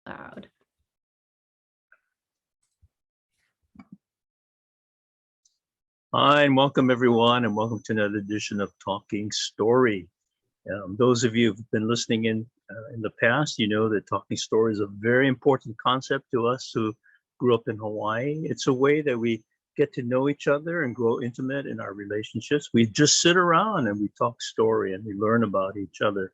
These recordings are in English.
loud. Hi, and welcome everyone, and welcome to another edition of Talking Story. Those of you who've been listening in the past, you know that Talking Story is a very important concept to us who grew up in Hawaii. It's a way that we get to know each other and grow intimate in our relationships. We just sit around and we talk story and we learn about each other.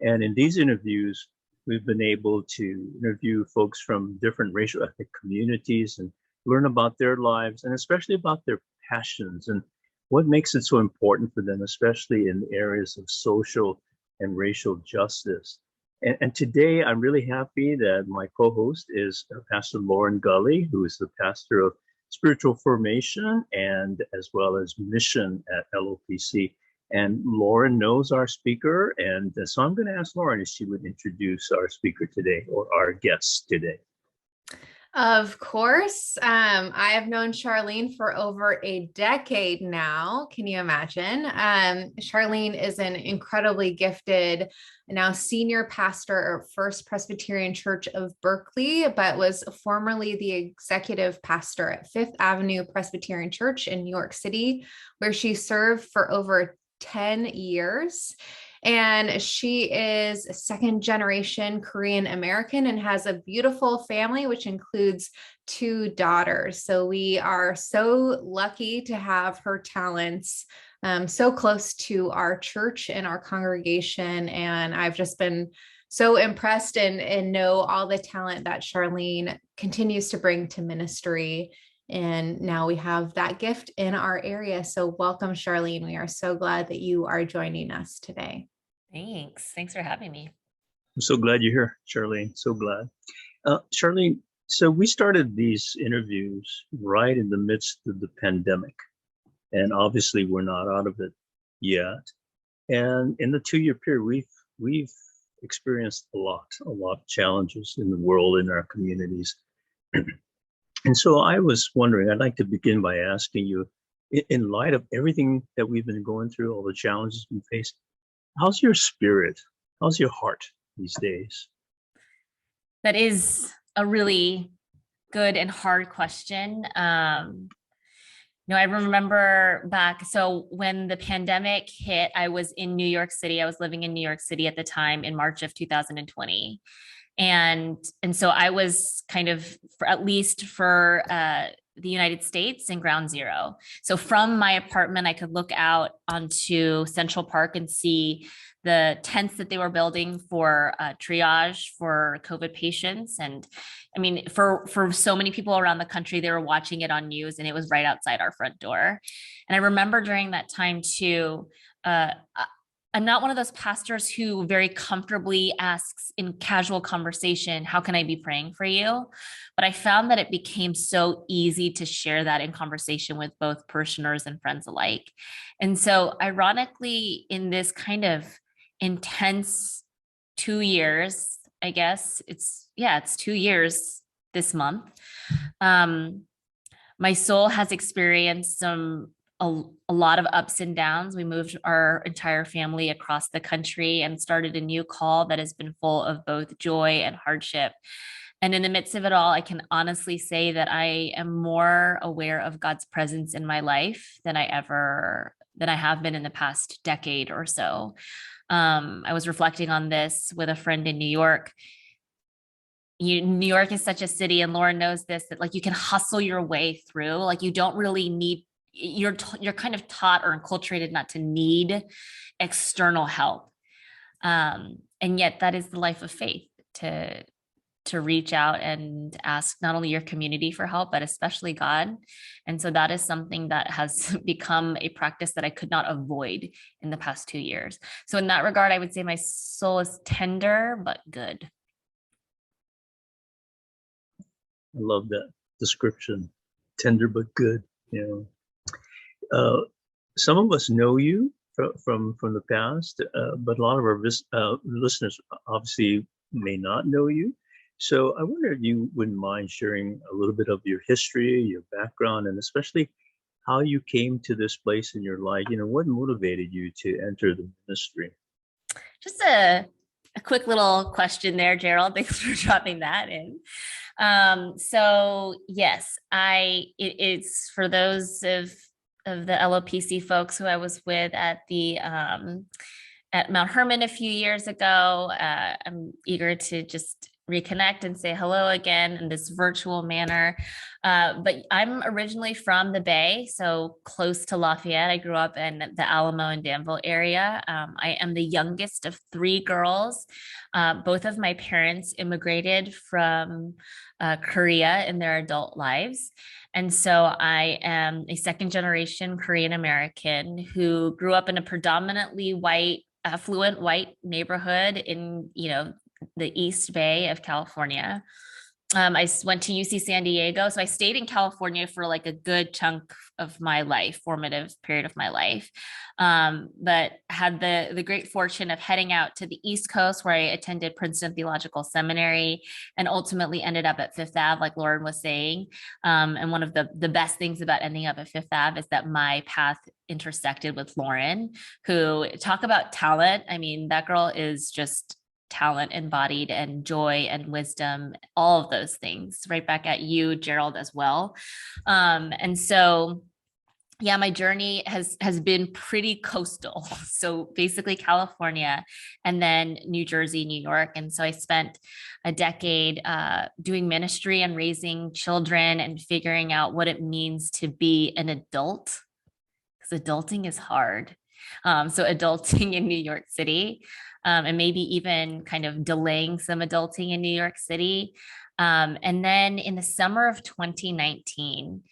And in these interviews, we've been able to interview folks from different racial ethnic communities and learn about their lives and especially about their passions and what makes it so important for them, especially in areas of social and racial justice. And today I'm really happy that my co-host is Pastor Lauren Gully, who is the pastor of spiritual formation and as well as mission at LOPC. And Lauren knows our speaker, and so I'm going to ask Lauren if she would introduce our speaker today or our guest today. Of course. I have known Charlene for over a decade now. Can you imagine? Charlene is an incredibly gifted, now senior pastor at First Presbyterian Church of Berkeley, but was formerly the executive pastor at Fifth Avenue Presbyterian Church in New York City, where she served for over 10 years. And she is a second generation Korean American and has a beautiful family, which includes 2 daughters. So we are so lucky to have her talents so close to our church and our congregation. And I've just been so impressed and know all the talent that Charlene continues to bring to ministry. And now we have that gift in our area. So welcome, Charlene. We are so glad that you are joining us today. Thanks for having me. I'm so glad you're here, Charlene. So glad. Charlene, so we started these interviews right in the midst of the pandemic. And obviously we're not out of it yet. And in the 2-year period, we've experienced a lot of challenges in the world, in our communities. And so I was wondering, I'd like to begin by asking you, in light of everything that we've been going through, all the challenges we faced, how's your spirit? How's your heart these days? That is a really good and hard question. I remember back, so when the pandemic hit, I was in New York City. I was living in New York City at the time in March of 2020. And so I was kind of, at least for the United States, in ground zero. So from my apartment, I could look out onto Central Park and see the tents that they were building for triage for COVID patients. And I mean, for so many people around the country, they were watching it on news, and it was right outside our front door. And I remember during that time too, I'm not one of those pastors who very comfortably asks in casual conversation, how can I be praying for you? But I found that it became so easy to share that in conversation with both parishioners and friends alike. And so ironically, in this kind of intense 2 years, I guess it's 2 years this month, my soul has experienced a lot of ups and downs. We moved our entire family across the country and started a new call that has been full of both joy and hardship. And in the midst of it all, I can honestly say that I am more aware of God's presence in my life than I have been in the past decade or so. I was reflecting on this with a friend in New York. New York is such a city, and Lauren knows this, that like you can hustle your way through. Like you don't really need, you're kind of taught or enculturated not to need external help. And yet that is the life of faith, to reach out and ask not only your community for help, but especially God. And so that is something that has become a practice that I could not avoid in the past 2 years. So in that regard, I would say my soul is tender, but good. I love that description, tender but good. Some of us know you from the past, but a lot of our listeners obviously may not know you. So I wonder if you wouldn't mind sharing a little bit of your history, your background, and especially how you came to this place in your life. What motivated you to enter the ministry? Just a a quick little question there, Gerald. Thanks for dropping that in. So yes, it's for those of the LOPC folks who I was with at the at Mount Hermon a few years ago. I'm eager to just reconnect and say hello again in this virtual manner. But I'm originally from the Bay, so close to Lafayette. I grew up in the Alamo and Danville area. I am the youngest of three girls. Both of my parents immigrated from Korea in their adult lives. And so I am a second generation Korean American who grew up in a predominantly white, affluent white neighborhood in, the East Bay of California. I went to UC San Diego. So I stayed in California for like a good chunk of my life, formative period of my life. But had the great fortune of heading out to the East Coast where I attended Princeton Theological Seminary and ultimately ended up at Fifth Ave, like Lauren was saying. And one of the best things about ending up at Fifth Ave is that my path intersected with Lauren, who, talk about talent. I mean, that girl is just talent embodied, and joy and wisdom, all of those things, right back at you, Gerald, as well. And so, yeah, my journey has been pretty coastal. So basically California, and then New Jersey, New York. And so I spent a decade doing ministry and raising children and figuring out what it means to be an adult, because adulting is hard. So adulting in New York City. And maybe even kind of delaying some adulting in New York City. And then in the summer of 2019,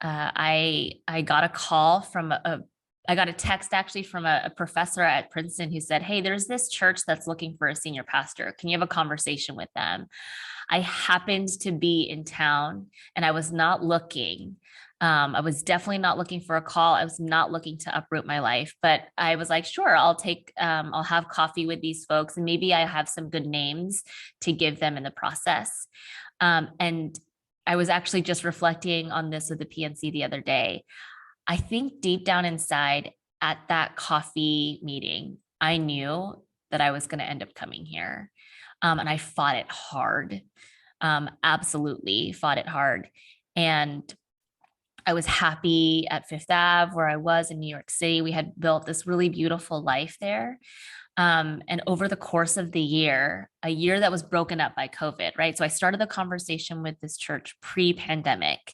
I got a call from I got a text actually from a professor at Princeton who said, "Hey, there's this church that's looking for a senior pastor. Can you have a conversation with them?" I happened to be in town and I was not looking. I was definitely not looking for a call. I was not looking to uproot my life, but I was like, sure, I'll have coffee with these folks and maybe I have some good names to give them in the process. And I was actually just reflecting on this with the PNC the other day. I think deep down inside at that coffee meeting, I knew that I was going to end up coming here. And I fought it hard. Absolutely fought it hard. And I was happy at Fifth Ave where I was in New York City. We had built this really beautiful life there. And over the course of the year, a year that was broken up by COVID, right? So I started the conversation with this church pre-pandemic,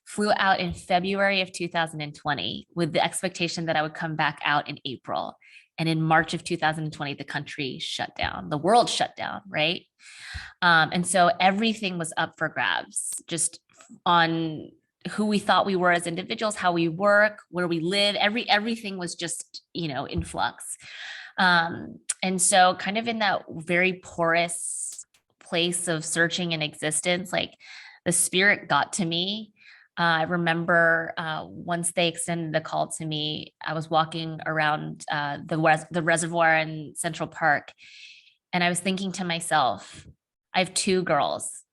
flew out in February of 2020 with the expectation that I would come back out in April. And in March of 2020, the country shut down, the world shut down, right? And so everything was up for grabs, just on who we thought we were as individuals, how we work, where we live, everything was just, in flux. And so kind of in that very porous place of searching in existence, like the Spirit got to me. I remember once they extended the call to me, I was walking around the reservoir in Central Park, and I was thinking to myself, I have two girls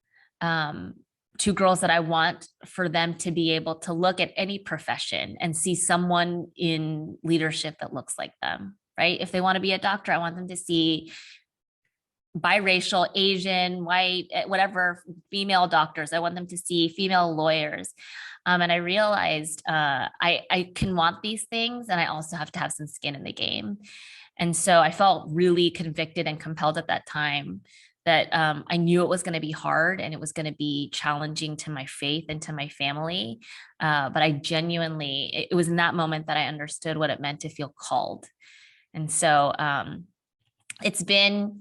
that I want for them to be able to look at any profession and see someone in leadership that looks like them, right? If they want to be a doctor, I want them to see biracial, Asian, white, whatever, female doctors. I want them to see female lawyers. And I realized I can want these things, and I also have to have some skin in the game. And so I felt really convicted and compelled at that time that I knew it was going to be hard and it was going to be challenging to my faith and to my family. But I genuinely, it was in that moment that I understood what it meant to feel called. And so it's been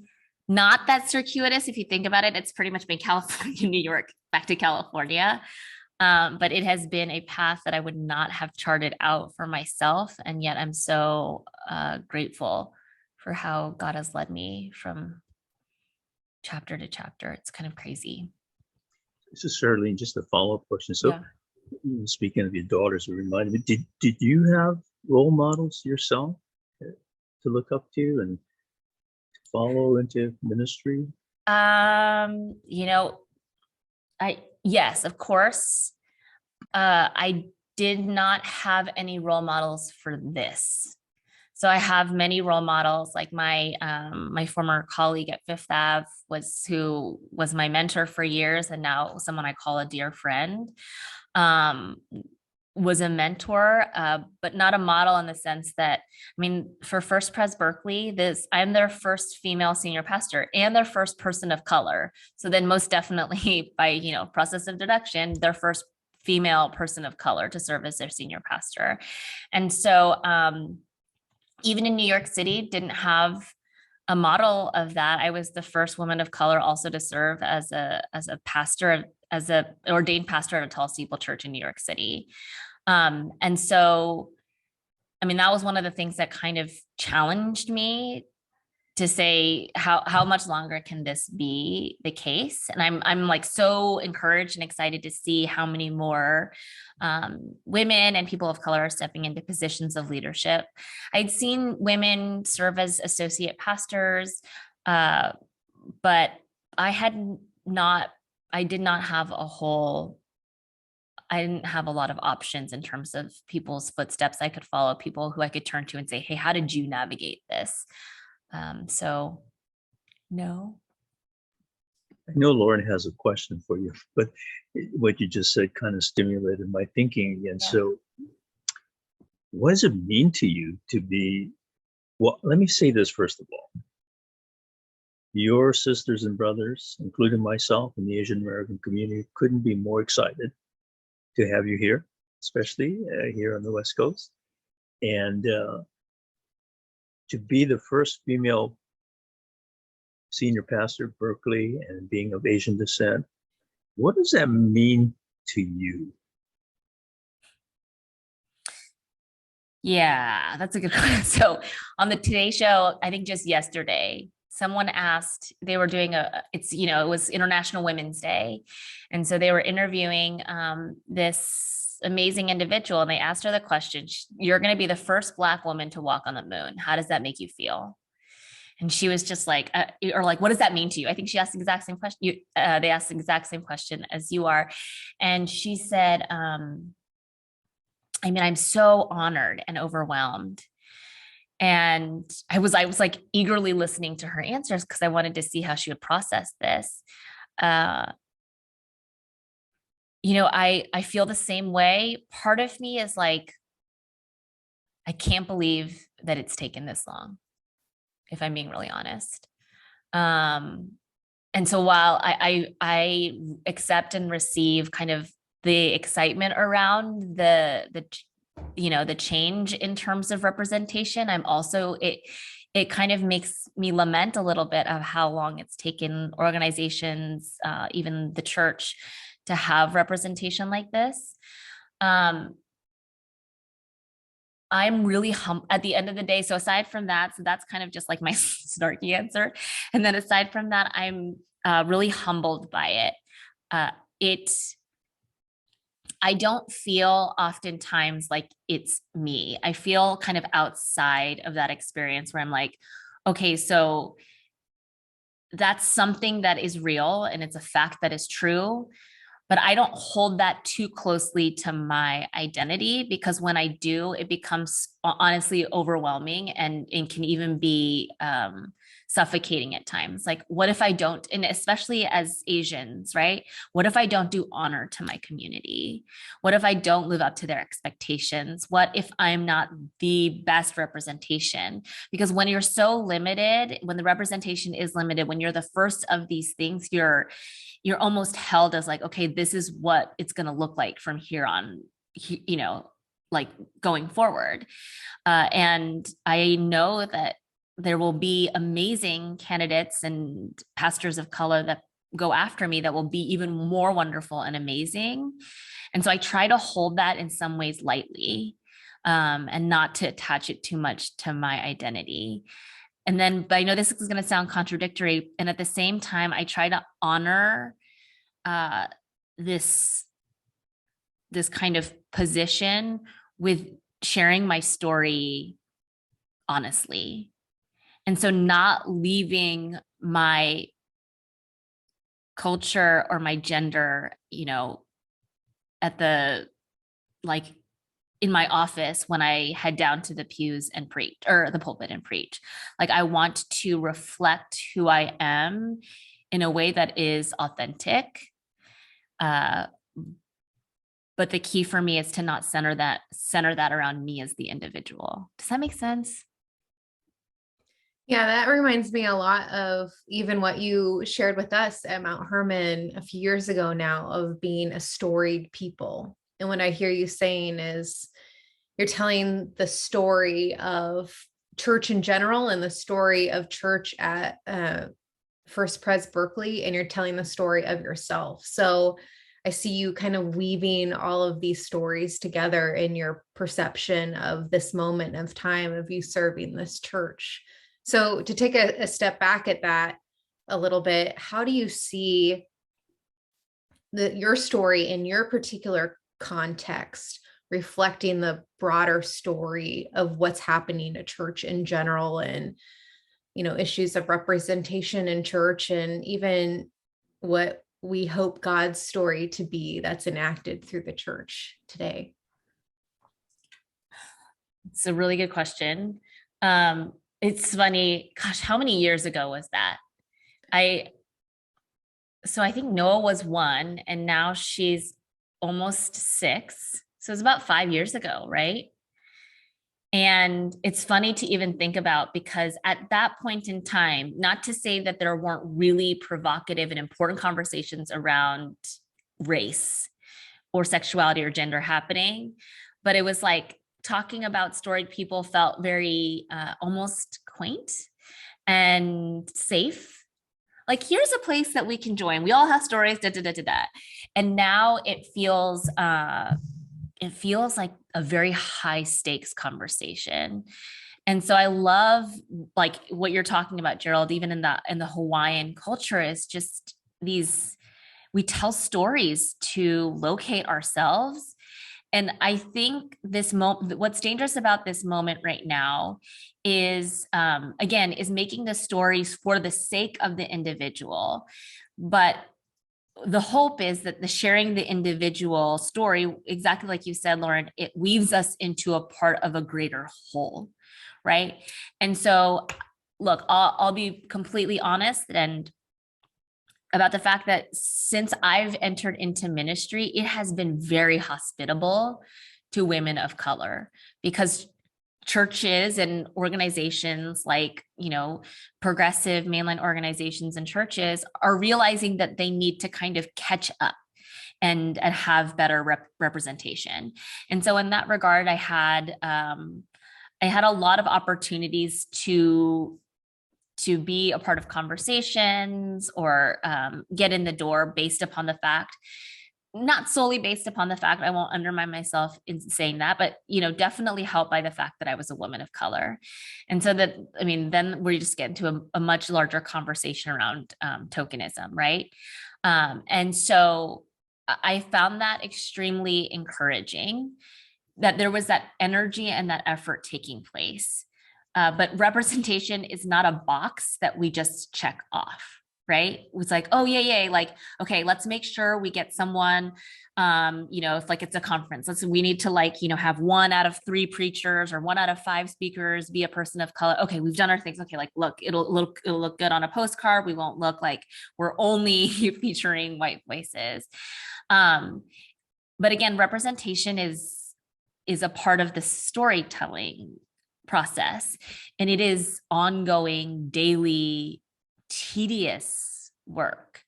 not that circuitous. If you think about it, it's pretty much been California, New York, back to California. But it has been a path that I would not have charted out for myself. And yet I'm so grateful for how God has led me from chapter to chapter. It's kind of crazy. This is Charlene, just a follow-up question. So speaking of your daughters, it reminded me, did you have role models yourself to look up to and follow into ministry? Yes, of course. I did not have any role models for this. So I have many role models, like my my former colleague at Fifth Ave who was my mentor for years, and now someone I call a dear friend. Um, was a mentor, but not a model in the sense that, I mean, for First Pres Berkeley, I'm their first female senior pastor and their first person of color. So then most definitely by, process of deduction, their first female person of color to serve as their senior pastor. And so even in New York City, didn't have a model of that. I was the first woman of color also to serve as a pastor, as a ordained pastor at a tall steeple church in New York City. And so, I mean, that was one of the things that kind of challenged me to say, how much longer can this be the case? And I'm like so encouraged and excited to see how many more women and people of color are stepping into positions of leadership. I'd seen women serve as associate pastors, but I didn't have a lot of options in terms of people's footsteps I could follow, people who I could turn to and say, hey, how did you navigate this? So no. I know Lauren has a question for you, but what you just said kind of stimulated my thinking again. Yeah. So what does it mean to you to be, well, let me say this first of all. Your sisters and brothers, including myself and the Asian American community, couldn't be more excited to have you here, especially here on the West Coast. And to be the first female senior pastor at Berkeley and being of Asian descent, what does that mean to you? Yeah, that's a good question. So on the Today Show, I think just yesterday, someone asked, they were doing it was International Women's Day. And so they were interviewing this amazing individual, and they asked her the question, you're going to be the first Black woman to walk on the moon. How does that make you feel? And she was just like, what does that mean to you? I think she asked the exact same question. They asked the exact same question as you are. And she said, I'm so honored and overwhelmed. And I was like eagerly listening to her answers because I wanted to see how she would process this. I feel the same way. Part of me is like, I can't believe that it's taken this long, if I'm being really honest. And so while I accept and receive kind of the excitement around the change in terms of representation, I'm also, it kind of makes me lament a little bit of how long it's taken organizations, even the church, to have representation like this. I'm really at the end of the day. So aside from that, so that's kind of just like my snarky answer. And then aside from that, I'm really humbled by it. I don't feel oftentimes like it's me. I feel kind of outside of that experience where I'm like, okay, so that's something that is real and it's a fact that is true, but I don't hold that too closely to my identity, because when I do, it becomes honestly overwhelming and can even be suffocating at times. Like, what if I don't, and especially as Asians, right? What if I don't do honor to my community? What if I don't live up to their expectations? What if I'm not the best representation? Because when you're so limited, when the representation is limited, when you're the first of these things, you're almost held as like, okay, this is what it's going to look like from here on, like going forward. And I know that there will be amazing candidates and pastors of color that go after me that will be even more wonderful and amazing. And so I try to hold that in some ways lightly, and not to attach it too much to my identity. And then, but I know this is going to sound contradictory. And at the same time, I try to honor this kind of position with sharing my story honestly. And so not leaving my culture or my gender, at the, like, in my office when I head down to the pews and preach, or the pulpit and preach. Like, I want to reflect who I am in a way that is authentic. But the key for me is to not center that around me as the individual. Does that make sense? Yeah, that reminds me a lot of even what you shared with us at Mount Hermon a few years ago now, of being a storied people. And what I hear you saying is you're telling the story of church in general and the story of church at First Pres Berkeley, and you're telling the story of yourself. So I see you kind of weaving all of these stories together in your perception of this moment of time of you serving this church. So to take a step back at that a little bit, how do you see your story in your particular context reflecting the broader story of what's happening to church in general, and, you know, issues of representation in church, and even what we hope God's story to be that's enacted through the church today? It's a really good question. It's funny, gosh, how many years ago was that? So I think Noah was 1 and now she's almost 6. So it's about 5 years ago, right? And it's funny to even think about, because at that point in time, not to say that there weren't really provocative and important conversations around race or sexuality or gender happening, but it was like talking about storied people felt very almost quaint and safe. Like, here's a place that we can join. We all have stories, da, da, da, da, da. And now it feels like a very high stakes conversation. And so I love, like, what you're talking about, Gerald, even in the Hawaiian culture, is just we tell stories to locate ourselves. And I think what's dangerous about this moment right now is, again, is making the stories for the sake of the individual. But the hope is that the sharing the individual story, exactly like you said, Lauren, it weaves us into a part of a greater whole, right? And so, look, I'll be completely honest and about the fact that since I've entered into ministry, it has been very hospitable to women of color, because churches and organizations like, progressive mainline organizations and churches are realizing that they need to kind of catch up and have better representation. And so in that regard, I had a lot of opportunities to be a part of conversations or get in the door based upon the fact, not solely based upon the fact, I won't undermine myself in saying that, but, definitely helped by the fact that I was a woman of color. And so then we just get into a much larger conversation around tokenism, right? And so I found that extremely encouraging, that there was that energy and that effort taking place. But representation is not a box that we just check off, right? It's like, oh, yeah. Like, okay, let's make sure we get someone, if like it's a conference, we need to have 1 out of 3 preachers or 1 out of 5 speakers be a person of color. Okay, we've done our things. Okay, like, look, it'll look good on a postcard. We won't look like we're only featuring white voices. But again, representation is a part of the storytelling process, and it is ongoing, daily, tedious work,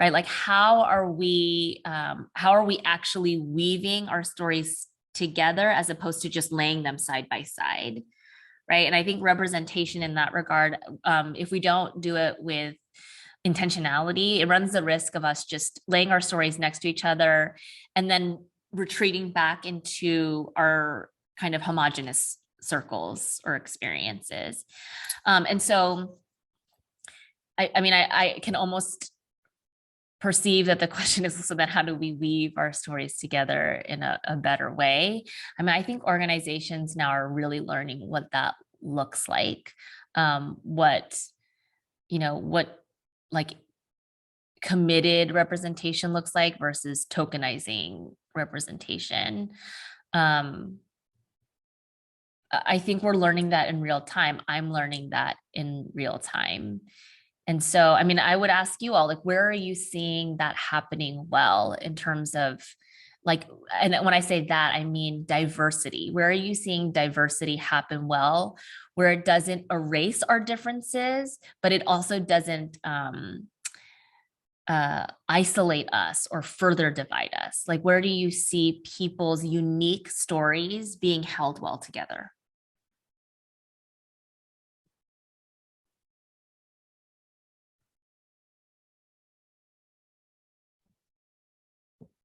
right? Like, how are we actually weaving our stories together as opposed to just laying them side by side, right? And I think representation in that regard, if we don't do it with intentionality, it runs the risk of us just laying our stories next to each other and then retreating back into our kind of homogenous circles or experiences. And so I can almost perceive that the question is also that how do we weave our stories together in a better way? I think organizations now are really learning what that looks like, what like committed representation looks like versus tokenizing representation. I think we're learning that in real time. I'm learning that in real time. And so, I mean, I would ask you all, like, where are you seeing that happening well in terms of like, and when I say that, I mean diversity. Where are you seeing diversity happen well, where it doesn't erase our differences, but it also doesn't isolate us or further divide us? Like, where do you see people's unique stories being held well together?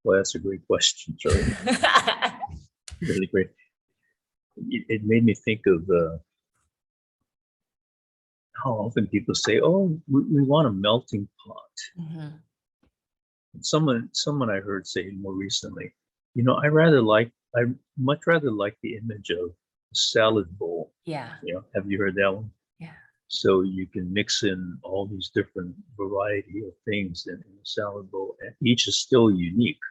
Well, that's a great question, Charlie. Really great. It made me think of how often people say, "Oh, we want a melting pot." Mhm. Someone I heard say more recently, I much rather like the image of a salad bowl. Yeah. Have you heard that one? Yeah. So you can mix in all these different variety of things in a salad bowl, and each is still unique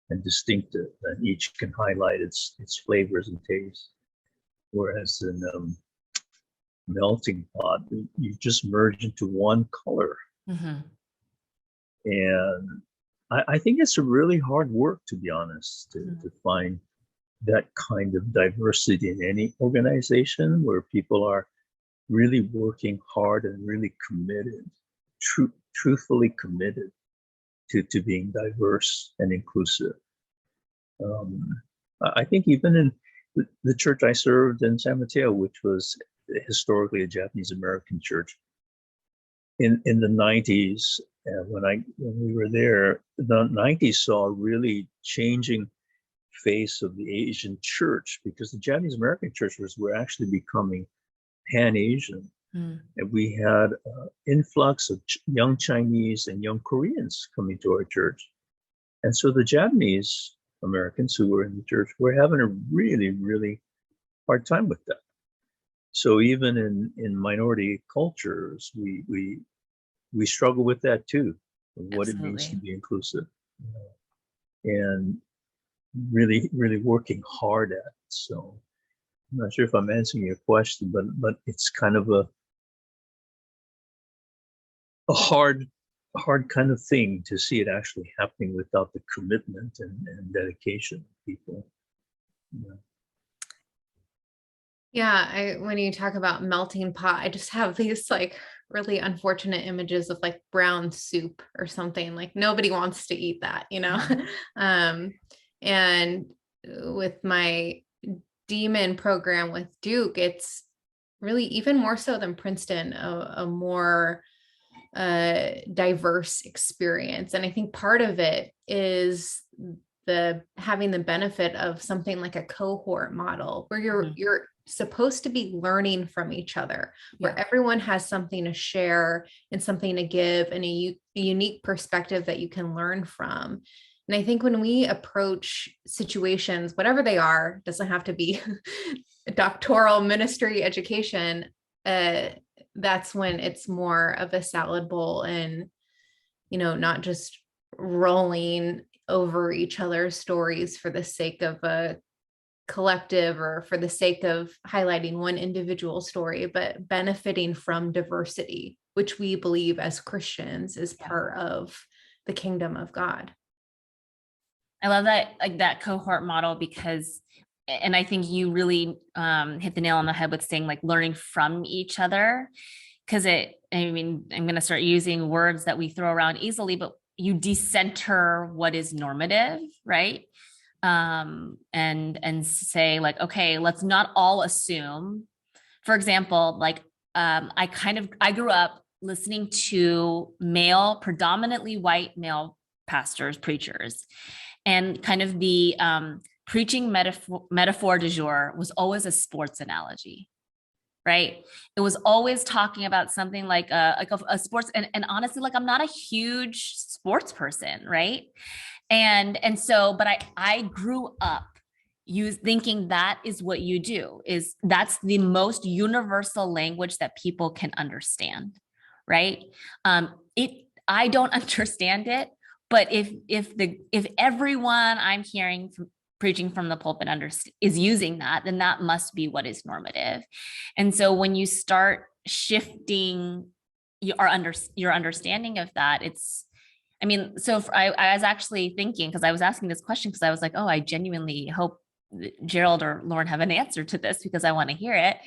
and distinctive, and each can highlight its flavors and tastes. Whereas in melting pot, you just merge into one color, Mhm. and I think it's a really hard work, to be honest, to find that kind of diversity in any organization where people are really working hard and really committed, truthfully committed to being diverse and inclusive. I think even in the church I served in San Mateo, which was historically a Japanese American church, in the 90s, when we were there, the 90s saw a really changing face of the Asian church, because the Japanese American churches were actually becoming Pan-Asian. And we had influx of young Chinese and young Koreans coming to our church. And so the Japanese Americans who were in the church were having a really, really hard time with that. So even in minority cultures, we struggle with that too, of what it means to Absolutely. be inclusive, and really, really working hard at it. So I'm not sure if I'm answering your question, but it's kind of a hard kind of thing to see it actually happening without the commitment and dedication of people. Yeah. Yeah, when you talk about melting pot, I just have these like really unfortunate images of like brown soup or something. Like nobody wants to eat that, you know? And with my demon program with Duke, it's really even more so than Princeton, a more diverse experience. And I think part of it is having the benefit of something like a cohort model where you're supposed to be learning from each other, where everyone has something to share and something to give and a unique perspective that you can learn from. And I think when we approach situations, whatever they are, doesn't have to be doctoral ministry education, that's when it's more of a salad bowl and, not just rolling over each other's stories for the sake of a collective or for the sake of highlighting one individual story, but benefiting from diversity, which we believe as Christians is part of the kingdom of God. I love that, like that cohort model, because, and I think you really hit the nail on the head with saying like learning from each other, because I'm going to start using words that we throw around easily, but you decenter what is normative, right? And say like, okay, let's not all assume, for example, like I grew up listening to predominantly white male pastors, preachers, and kind of the preaching metaphor du jour was always a sports analogy, right? It was always talking about something like a sports, and honestly, like I'm not a huge sports person, right? And so, but I grew up thinking that is what you do, that's the most universal language that people can understand, right? I don't understand it, but if everyone I'm hearing from preaching from the pulpit is using that, then that must be what is normative. And so when you start shifting your understanding of that, I was actually thinking, because I was asking this question because I was like, oh, I genuinely hope Gerald or Lauren have an answer to this because I want to hear it,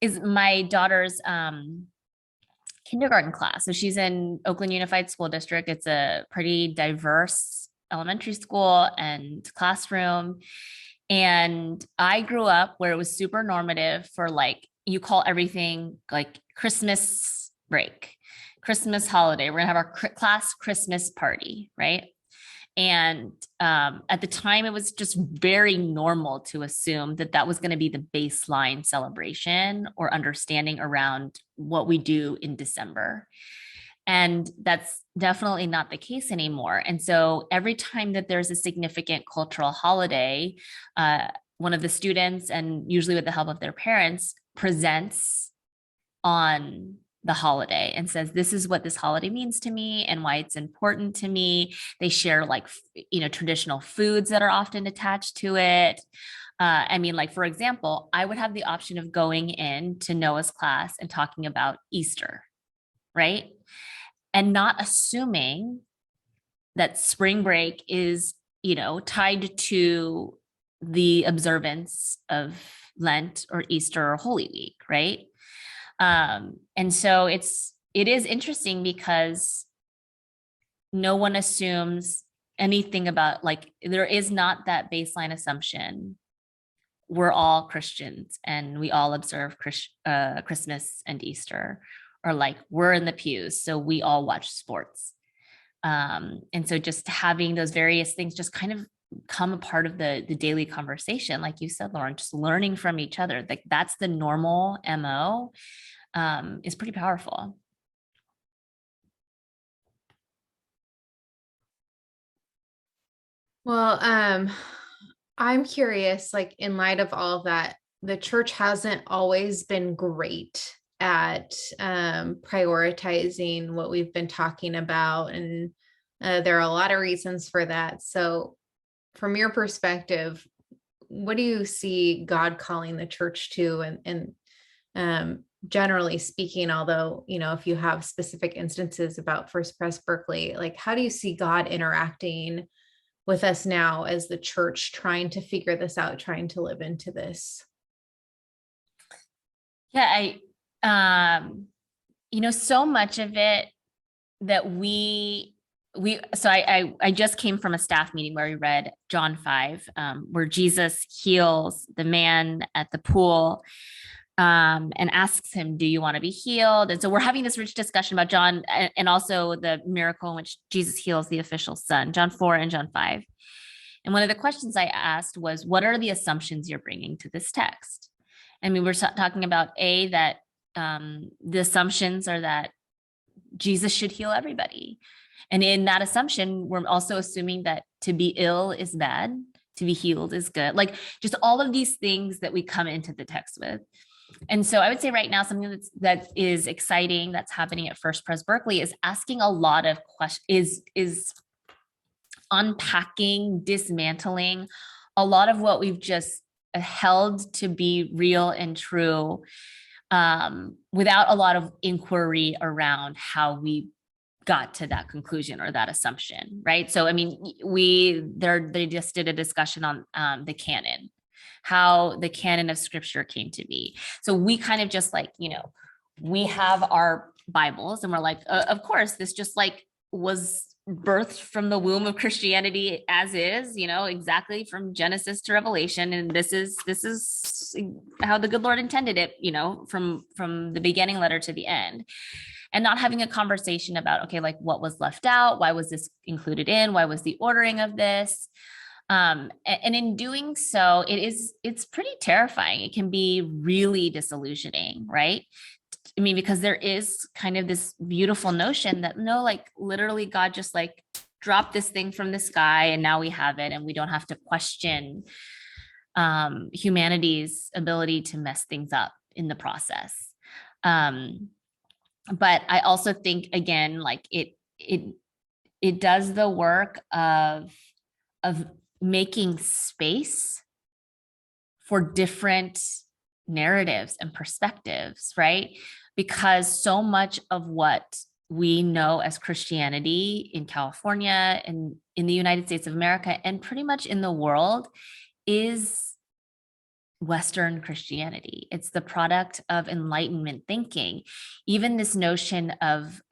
is my daughter's kindergarten class. So she's in Oakland Unified School District. It's a pretty diverse elementary school and classroom. And I grew up where it was super normative for, like, you call everything like Christmas break, Christmas holiday. We're gonna have our class Christmas party, right? And at the time, it was just very normal to assume that that was going to be the baseline celebration or understanding around what we do in December. And that's definitely not the case anymore. And so every time that there's a significant cultural holiday, one of the students, and usually with the help of their parents, presents on the holiday and says, this is what this holiday means to me and why it's important to me. They share, like, traditional foods that are often attached to it. Like, for example, I would have the option of going in to Noah's class and talking about Easter, right? And not assuming that spring break is, tied to the observance of Lent or Easter or Holy Week, right? And so it is interesting because no one assumes anything about, like, there is not that baseline assumption. We're all Christians and we all observe Christmas and Easter, or like we're in the pews, so we all watch sports. And so just having those various things just kind of become a part of the daily conversation, like you said, Lauren, just learning from each other. Like, that's the normal MO, is pretty powerful. Well, I'm curious, like, in light of all of that, the church hasn't always been great at prioritizing what we've been talking about. And there are a lot of reasons for that. So from your perspective, what do you see God calling the church to? And generally speaking, although, if you have specific instances about First Pres Berkeley, like, how do you see God interacting with us now as the church, trying to figure this out, trying to live into this? Yeah, so much of it that I just came from a staff meeting where we read John 5, where Jesus heals the man at the pool, and asks him, do you want to be healed? And so we're having this rich discussion about John, and also the miracle in which Jesus heals the official's son, John 4 and John 5. And one of the questions I asked was, what are the assumptions you're bringing to this text? And we were talking about that the assumptions are that Jesus should heal everybody. And in that assumption, we're also assuming that to be ill is bad, to be healed is good. Like, just all of these things that we come into the text with. And so I would say right now, something that is exciting that's happening at First Pres Berkeley is asking a lot of questions, is unpacking, dismantling a lot of what we've just held to be real and true, without a lot of inquiry around how we got to that conclusion or that assumption, right? So, they just did a discussion on the canon, how the canon of scripture came to be. So we kind of just, like, we have our Bibles and we're like, of course, this just, like, was birthed from the womb of Christianity as is, exactly from Genesis to Revelation. And this is how the good Lord intended it, from the beginning letter to the end. And not having a conversation about, okay, like, what was left out? Why was this included in? Why was the ordering of this? And in doing so, it's pretty terrifying. It can be really disillusioning, right? Because there is kind of this beautiful notion that, no, like, literally God just, like, dropped this thing from the sky and now we have it, and we don't have to question humanity's ability to mess things up in the process. But I also think, again, like, it does the work of making space for different narratives and perspectives, right? Because so much of what we know as Christianity in California and in the United States of America and pretty much in the world is Western Christianity. It's the product of Enlightenment thinking. Even this notion of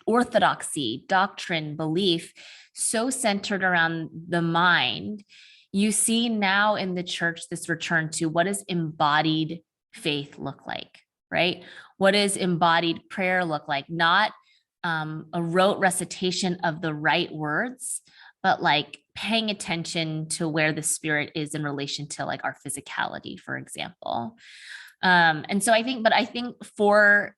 orthodoxy, doctrine, belief, so centered around the mind. You see now in the church this return to what does embodied faith look like, right? What does embodied prayer look like? Not a rote recitation of the right words, but like paying attention to where the spirit is in relation to like our physicality, for example. And so I think for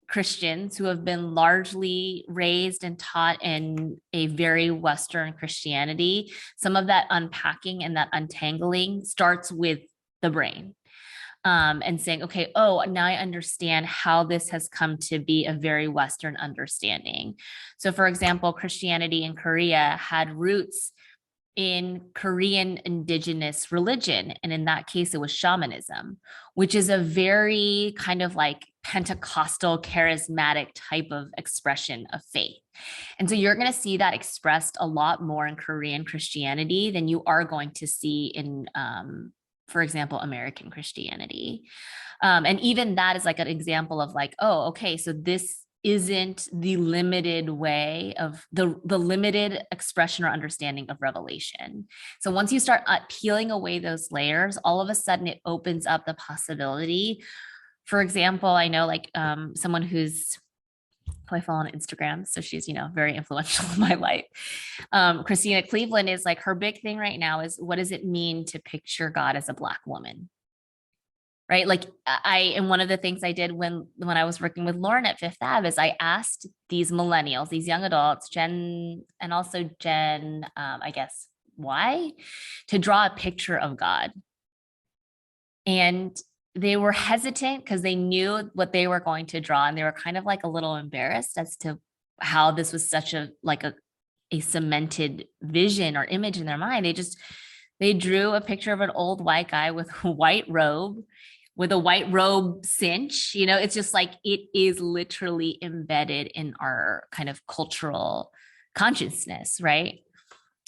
Christians who have been largely raised and taught in a very Western Christianity, some of that unpacking and that untangling starts with the brain. And saying, okay, oh, now I understand how this has come to be a very Western understanding. So for example, Christianity in Korea had roots in Korean indigenous religion. And in that case, it was shamanism, which is a very kind of like Pentecostal charismatic type of expression of faith. And so you're going to see that expressed a lot more in Korean Christianity than you are going to see in, for example, American Christianity. And even that is like an example of like, oh, okay, so this isn't the limited way of the limited expression or understanding of revelation. So once you start peeling away those layers, all of a sudden it opens up the possibility. For example, I know like someone who I follow on Instagram, so she's, very influential in my life. Christina Cleveland is like, her big thing right now is what does it mean to picture God as a Black woman? Right? Like and one of the things I did when I was working with Lauren at Fifth Ave is I asked these millennials, these young adults, Gen, and also Gen, I guess, Y, to draw a picture of God. And they were hesitant because they knew what they were going to draw. And they were kind of like a little embarrassed as to how this was such a cemented vision or image in their mind. They drew a picture of an old white guy with a white robe, with a white robe cinch. It's just like, it is literally embedded in our kind of cultural consciousness, right?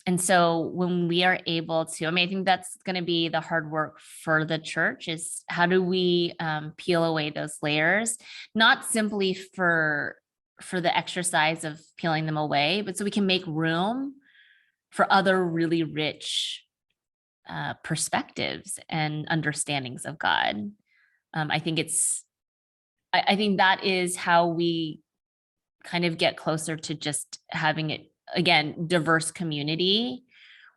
And so when we are able to, I think that's going to be the hard work for the church, is how do we peel away those layers, not simply for the exercise of peeling them away, but so we can make room for other really rich perspectives and understandings of God. I think that is how we kind of get closer to just having it, again, diverse community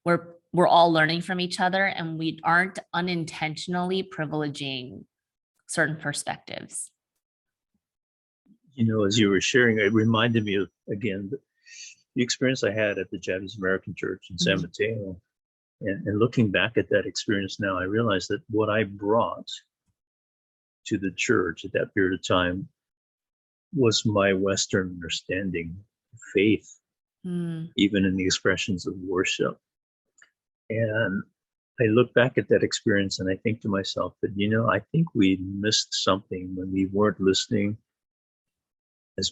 where we're all learning from each other and we aren't unintentionally privileging certain perspectives. As you were sharing, it reminded me of, again, the experience I had at the Japanese American Church in San Mateo. And looking back at that experience now, I realized that what I brought to the church at that period of time was my Western understanding of faith, even in the expressions of worship. And I look back at that experience and I think to myself that, I think we missed something when we weren't listening as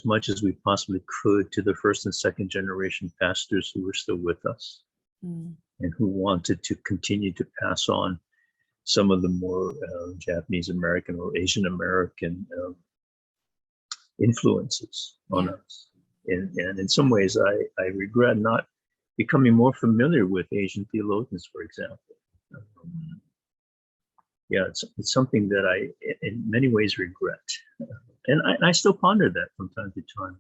much as we possibly could to the first and second generation pastors who were still with us. And who wanted to continue to pass on some of the more Japanese American or Asian American influences on us. And in some ways, I regret not becoming more familiar with Asian theologians, for example. It's something that I, in many ways, regret. And I still ponder that from time to time.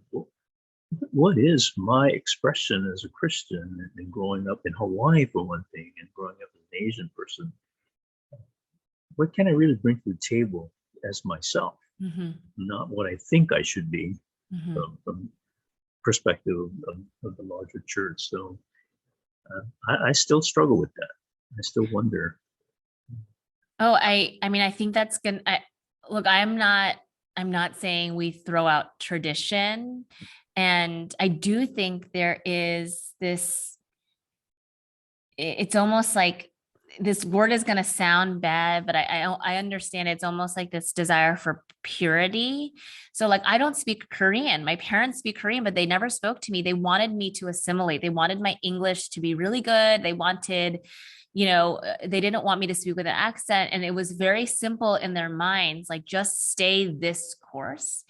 What is my expression as a Christian and growing up in Hawaii, for one thing, and growing up as an Asian person? What can I really bring to the table as myself? Not what I think I should be from perspective of the larger church. So I still struggle with that. I still wonder. Oh, I think that's gonna, look, I'm not saying we throw out tradition. And I do think there is this it's almost like this word is going to sound bad, but I understand it's almost like this desire for purity. So like, I don't speak Korean. My parents speak Korean, but they never spoke to me. They wanted me to assimilate. They wanted my English to be really good. They wanted, they didn't want me to speak with an accent. And it was very simple in their minds, like just stay this course.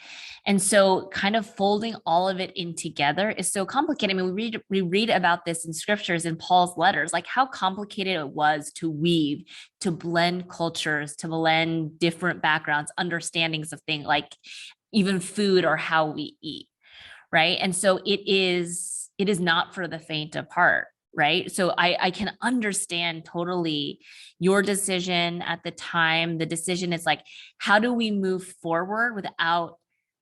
And so kind of folding all of it in together is so complicated. I mean, we read about this in scriptures, in Paul's letters, like how complicated it was to weave, to blend cultures, to blend different backgrounds, understandings of things like even food or how we eat. Right. And so it is not for the faint of heart. Right. So I can understand totally your decision at the time. The decision is like, how do we move forward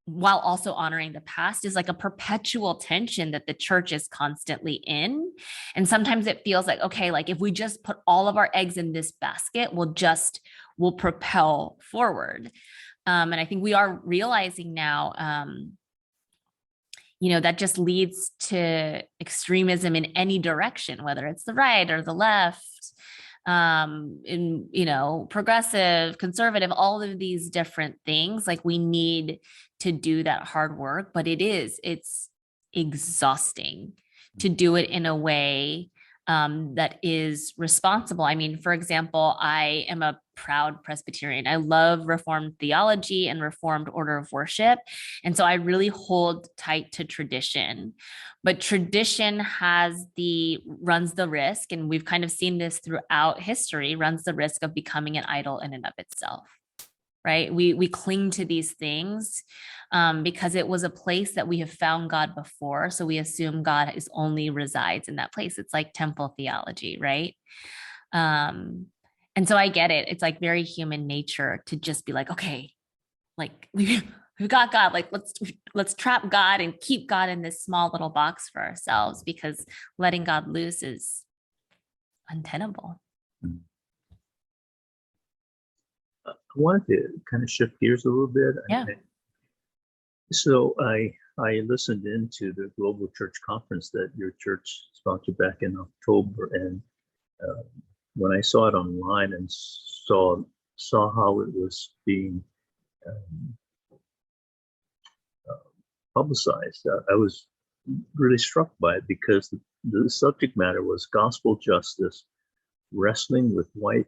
while also honoring the past, is like a perpetual tension that the church is constantly in. And sometimes it feels like, okay, like if we just put all of our eggs in this basket, we'll propel forward. And I think we are realizing now, that just leads to extremism in any direction, whether it's the right or the left, progressive, conservative, all of these different things. Like we need to do that hard work, but it's exhausting to do it in a way that is responsible. I mean, for example, I am a proud Presbyterian. I love Reformed theology and Reformed order of worship. And so I really hold tight to tradition. But tradition runs the risk, and we've kind of seen this throughout history, runs the risk of becoming an idol in and of itself. Right? We cling to these things because it was a place that we have found God before. So we assume God only resides in that place. It's like temple theology, right? And so I get it. It's like very human nature to just be like, okay, like we've got God, like let's trap God and keep God in this small little box for ourselves, because letting God loose is untenable. I wanted to kind of shift gears a little bit. Yeah. So I listened into the Global Church Conference that your church sponsored back in October, and when I saw it online and saw how it was being publicized, I was really struck by it, because the subject matter was gospel justice, wrestling with white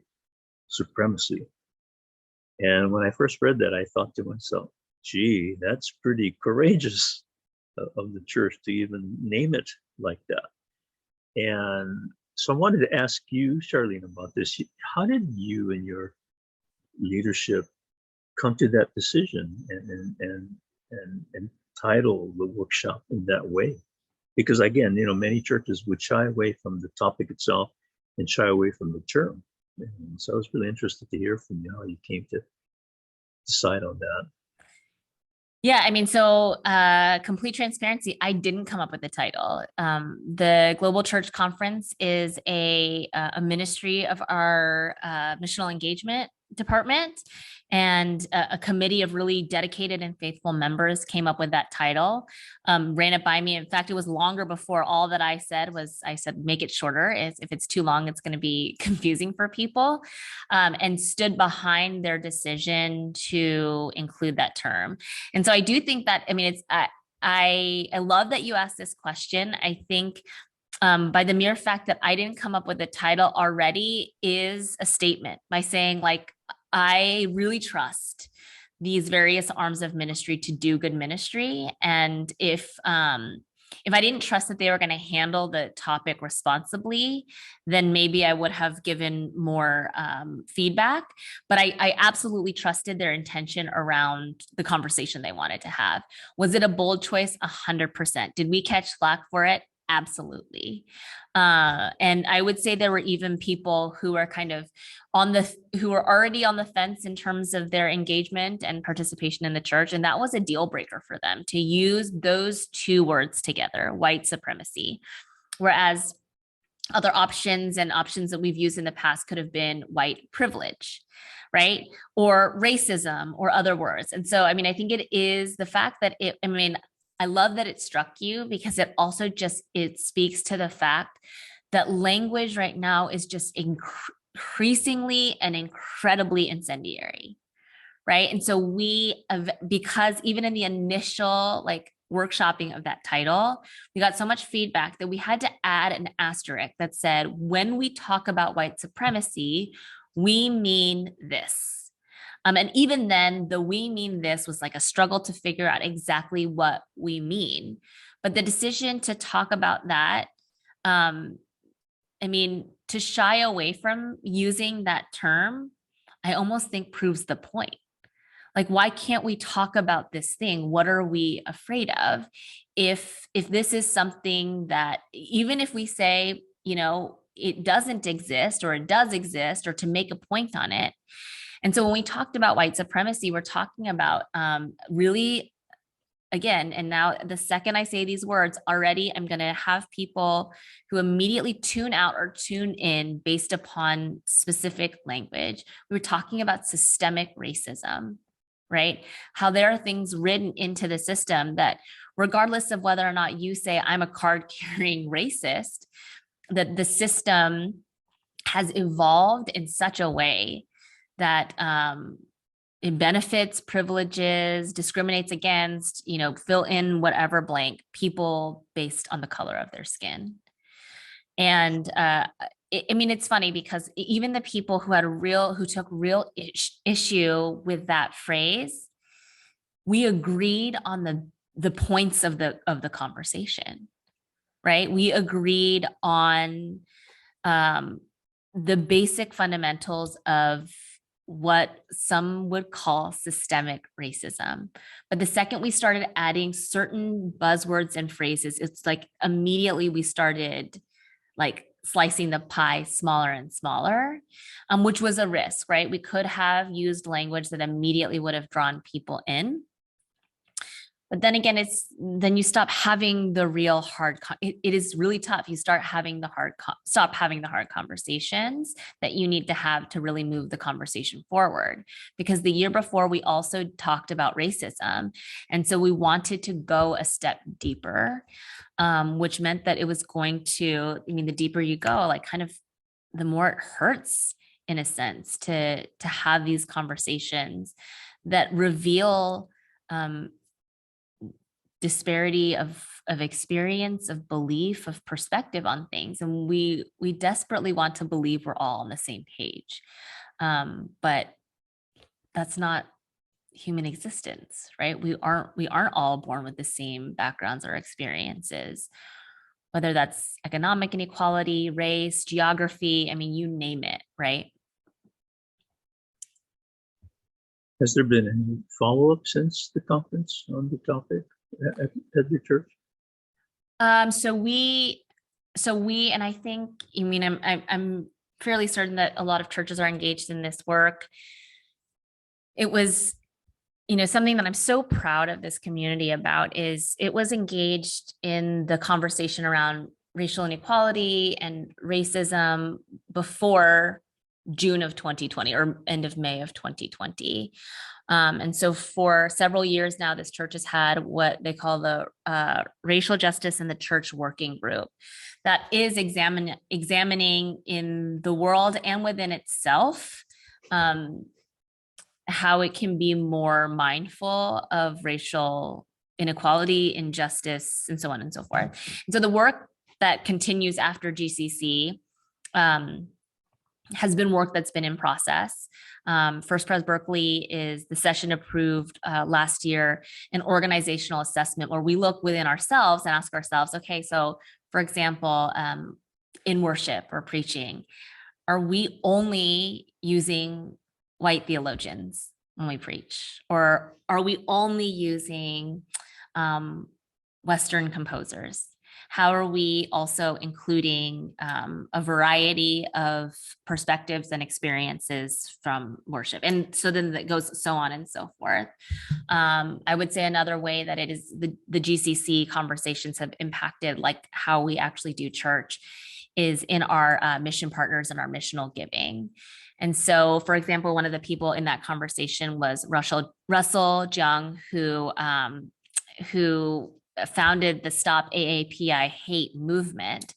supremacy. And when I first read that, I thought to myself, gee, that's pretty courageous of the church to even name it like that. And so I wanted to ask you, Charlene, about this. How did you and your leadership come to that decision and title the workshop in that way? Because again, many churches would shy away from the topic itself and shy away from the term. And so I was really interested to hear from you how you came to decide on that. Yeah, I mean, so complete transparency, I didn't come up with the title. The Global Church Conference is a ministry of our missional engagement department, and a committee of really dedicated and faithful members came up with that title, ran it by me. In fact, it was longer before all that I said, make it shorter. If it's too long, it's going to be confusing for people, and stood behind their decision to include that term. And so I do think that, I mean, I love that you asked this question. I think by the mere fact that I didn't come up with a title already is a statement, by saying, like, I really trust these various arms of ministry to do good ministry. And if I didn't trust that they were going to handle the topic responsibly, then maybe I would have given more feedback. But I absolutely trusted their intention around the conversation they wanted to have. Was it a bold choice? 100%. Did we catch flack for it? Absolutely. And I would say there were even people who are kind of who were already on the fence in terms of their engagement and participation in the church. And that was a deal breaker for them to use those two words together, white supremacy. Whereas other options that we've used in the past could have been white privilege, right? Or racism or other words. And so, I mean, I think it is the fact that I love that it struck you, because it also it speaks to the fact that language right now is just increasingly and incredibly incendiary, right? And so because even in the initial like workshopping of that title, we got so much feedback that we had to add an asterisk that said, when we talk about white supremacy, we mean this. And even then, the we mean this was like a struggle to figure out exactly what we mean. But the decision to talk about that, to shy away from using that term, I almost think proves the point. Like, why can't we talk about this thing? What are we afraid of? If this is something that, even if we say, it doesn't exist or it does exist, or to make a point on it. And so when we talked about white supremacy, we're talking about really, again, and now the second I say these words already, I'm going to have people who immediately tune out or tune in based upon specific language. We were talking about systemic racism, right? How there are things written into the system that, regardless of whether or not you say I'm a card-carrying racist, that the system has evolved in such a way that it benefits, privileges, discriminates against, fill in whatever blank, people based on the color of their skin. And it's funny because even the people who took real issue with that phrase, we agreed on the points of the conversation, right? We agreed on the basic fundamentals of what some would call systemic racism. But the second we started adding certain buzzwords and phrases, it's like immediately we started like slicing the pie smaller and smaller, which was a risk, right? We could have used language that immediately would have drawn people in. But then again, then you stop having the real hard, it is really tough. You stop having the hard conversations that you need to have to really move the conversation forward. Because the year before, we also talked about racism. And so we wanted to go a step deeper, which meant that it was going to, the deeper you go, like kind of the more it hurts in a sense to have these conversations that reveal disparity of experience, of belief, of perspective on things. And we desperately want to believe we're all on the same page. But that's not human existence, right? We aren't all born with the same backgrounds or experiences, whether that's economic inequality, race, geography, you name it, right? Has there been any follow-up since the conference on the topic at your church? So we, and I think, I'm fairly certain that a lot of churches are engaged in this work. It was, something that I'm so proud of this community about is it was engaged in the conversation around racial inequality and racism before June of 2020 or end of May of 2020. And so for several years now, this church has had what they call the Racial Justice in the Church Working Group that is examining in the world and within itself how it can be more mindful of racial inequality, injustice, and so on and so forth. And so the work that continues after GCC has been work that's been in process. First Pres Berkeley is the session approved last year, an organizational assessment where we look within ourselves and ask ourselves, okay, so for example, in worship or preaching, are we only using white theologians when we preach? Or are we only using Western composers? How are we also including a variety of perspectives and experiences from worship? And so then that goes so on and so forth. I would say another way that it is the GCC conversations have impacted like how we actually do church is in our mission partners and our missional giving. And so, for example, one of the people in that conversation was Russell Jung, who founded the Stop AAPI Hate movement.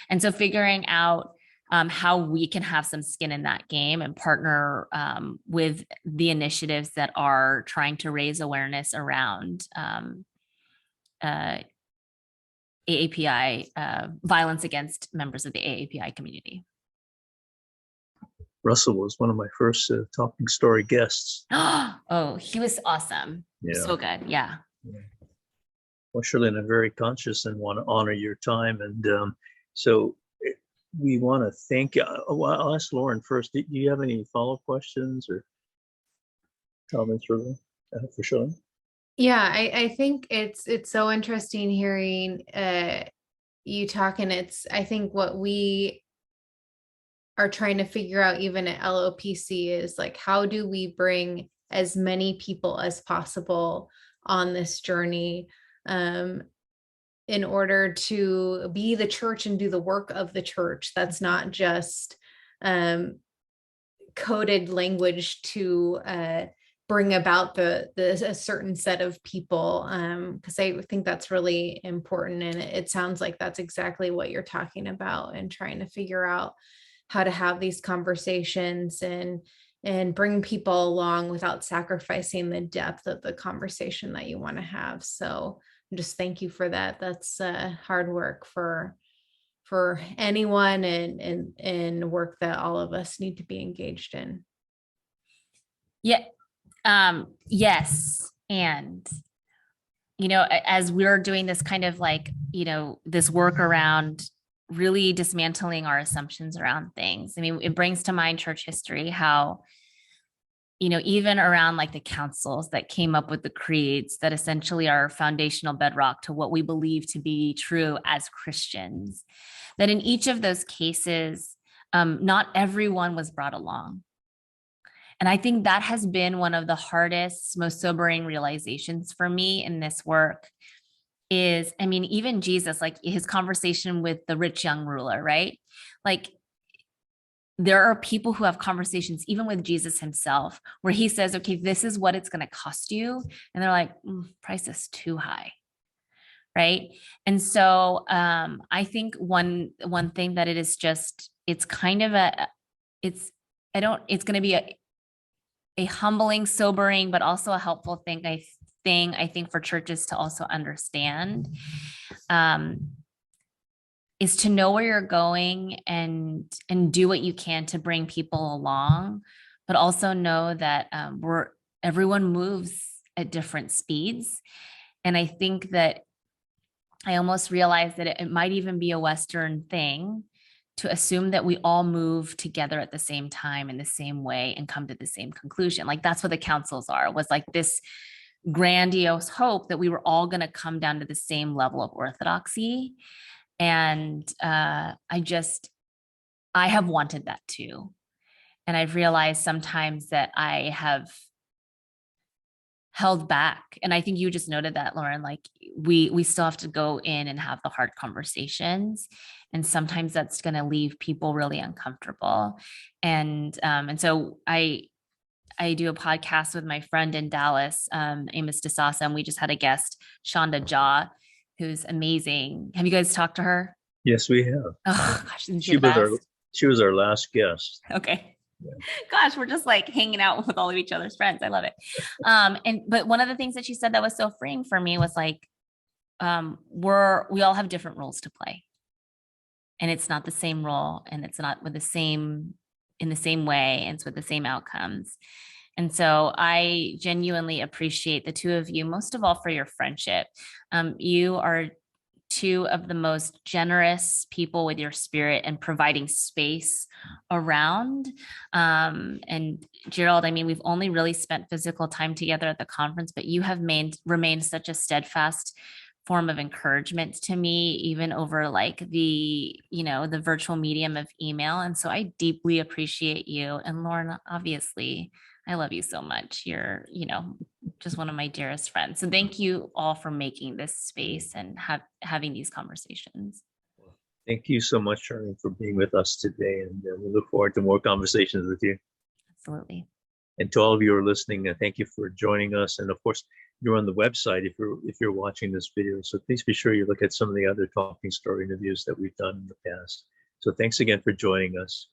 And so figuring out how we can have some skin in that game and partner with the initiatives that are trying to raise awareness around AAPI, violence against members of the AAPI community. Russell was one of my first Talking Story guests. Oh, he was awesome. Yeah. So good. Yeah. Well, Charlene, I'm very conscious and want to honor your time. And so we want to thank you. I'll ask Lauren first. Do you have any follow-up questions or comments for Charlene? Yeah, I think it's so interesting hearing you talk, and I think what we are trying to figure out even at LOPC is like, how do we bring as many people as possible on this journey in order to be the church and do the work of the church. That's not just coded language to bring about a certain set of people, because I think that's really important. And it sounds like that's exactly what you're talking about, and trying to figure out how to have these conversations and bring people along without sacrificing the depth of the conversation that you want to have. So just thank you for that. That's hard work for anyone, and work that all of us need to be engaged in. Yeah. Yes. And, as we're doing this kind of like, this work around really dismantling our assumptions around things. I mean, it brings to mind church history, how, even around like the councils that came up with the creeds that essentially are foundational bedrock to what we believe to be true as Christians, that in each of those cases, not everyone was brought along. And I think that has been one of the hardest, most sobering realizations for me in this work is, I mean, even Jesus, like his conversation with the rich young ruler, right? Like there are people who have conversations, even with Jesus himself, where he says, okay, this is what it's going to cost you. And they're like, price is too high. Right. And so I think one thing that it is just, it's kind of it's going to be a humbling, sobering, but also a helpful thing, I think for churches to also understand, is to know where you're going and do what you can to bring people along, but also know that everyone moves at different speeds. And I think that I almost realized that it might even be a Western thing to assume that we all move together at the same time in the same way and come to the same conclusion. Like that's what the councils are, was like this grandiose hope that we were all going to come down to the same level of orthodoxy. And I have wanted that too. And I've realized sometimes that I have held back. And I think you just noted that, Lauren, like we still have to go in and have the hard conversations. And sometimes that's going to leave people really uncomfortable. And so I do a podcast with my friend in Dallas, Amos DeSasa, and we just had a guest, Shonda Jaw, who's amazing. Have you guys talked to her? Yes, we have. Oh gosh, she was our last guest. Okay. Yeah. Gosh, we're just like hanging out with all of each other's friends. I love it. But one of the things that she said that was so freeing for me was like, we all have different roles to play, and it's not the same role, and it's not in the same way, and it's with the same outcomes. And so I genuinely appreciate the two of you, most of all for your friendship. You are two of the most generous people with your spirit and providing space around. And Gerald, I mean, we've only really spent physical time together at the conference, but you have remained such a steadfast form of encouragement to me, even over like the virtual medium of email. And so I deeply appreciate you. And Lauren, obviously, I love you so much. You're, just one of my dearest friends. So thank you all for making this space and having these conversations. Thank you so much, Charlene, for being with us today. And we look forward to more conversations with you. Absolutely. And to all of you who are listening, thank you for joining us. And of course, you're on the website if you're watching this video. So please be sure you look at some of the other Talking Story interviews that we've done in the past. So thanks again for joining us.